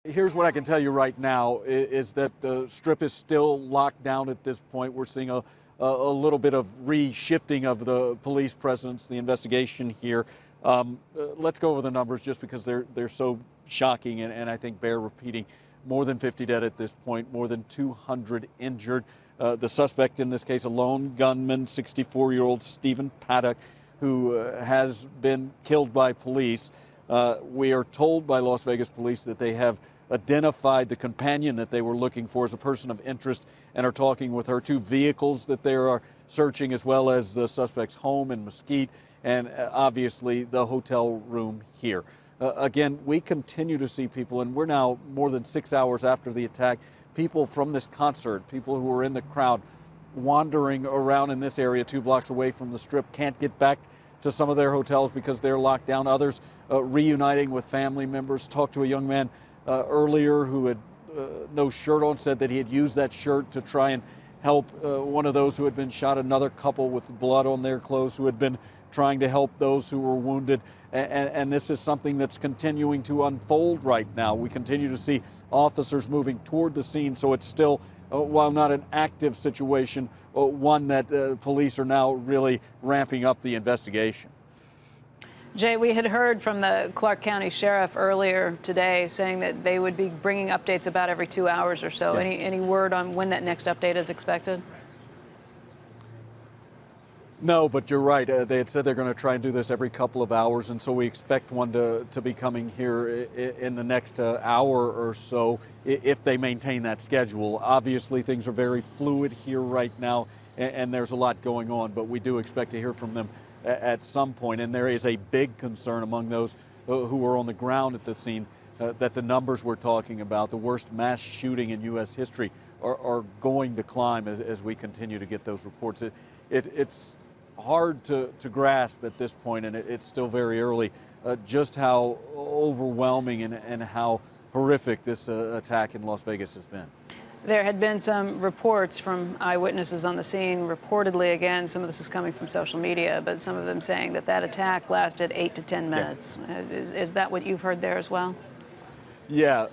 Here's what I can tell you right now is that the strip is still locked down at this point. We're seeing a little bit of reshifting of the police presence, the investigation here. Let's go over the numbers just because they're so shocking and I think bear repeating. More than 50 dead at this point, more than 200 injured. The suspect in this case, a lone gunman, 64-year-old Stephen Paddock, who has been killed by police. We are told by Las Vegas police that they have identified the companion that they were looking for as a person of interest and are talking with her. 2 vehicles that they are searching, as well as the suspect's home in Mesquite and obviously the hotel room here. Again, we continue to see people, and we're now more than 6 hours after the attack, people from this concert, people who were in the crowd wandering around in this area 2 blocks away from the strip, can't get back to some of their hotels because they're locked down. Others reuniting with family members. Talked to a young man earlier who had no shirt on, said that he had used that shirt to try and help one of those who had been shot, another couple with blood on their clothes who had been trying to help those who were wounded. And this is something that's continuing to unfold right now. We continue to see officers moving toward the scene, so it's still, while not an active situation, one that police are now really ramping up the investigation. Jay, we had heard from the Clark County Sheriff earlier today saying that they would be bringing updates about every 2 hours or so. Yeah. Any word on when that next update is expected? No, but you're right. They had said they're going to try and do this every couple of hours, and so we expect one to be coming here in the next hour or so if they maintain that schedule. Obviously, things are very fluid here right now, and there's a lot going on, but we do expect to hear from them at some point. And there is a big concern among those who are on the ground at the scene that the numbers we're talking about, the worst mass shooting in U.S. history, are going to climb as we continue to get those reports. It's hard to grasp at this point, and it's still very early, just how overwhelming and how horrific this attack in Las Vegas has been. There had been some reports from eyewitnesses on the scene, reportedly, again, some of this is coming from social media, but some of them saying that attack lasted 8 to 10 minutes. Yeah. Is that what you've heard there as well? Yeah.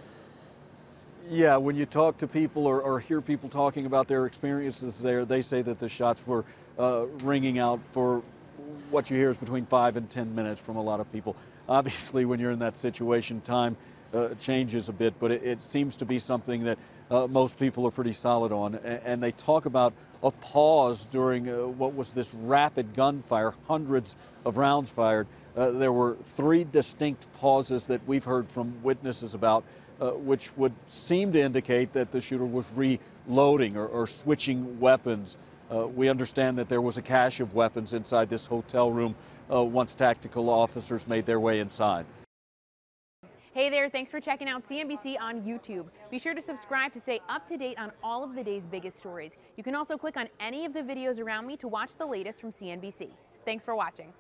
Yeah, when you talk to people or hear people talking about their experiences there, they say that the shots were ringing out for what you hear is between 5 and 10 minutes from a lot of people. Obviously, when you're in that situation, time changes a bit, but it seems to be something that most people are pretty solid on. And they talk about a pause during what was this rapid gunfire, hundreds of rounds fired. There were 3 distinct pauses that we've heard from witnesses about, which would seem to indicate that the shooter was reloading or switching weapons. We understand that there was a cache of weapons inside this hotel room once tactical officers made their way inside. Hey there, thanks for checking out CNBC on YouTube. Be sure to subscribe to stay up to date on all of the day's biggest stories. You can also click on any of the videos around me to watch the latest from CNBC. Thanks for watching.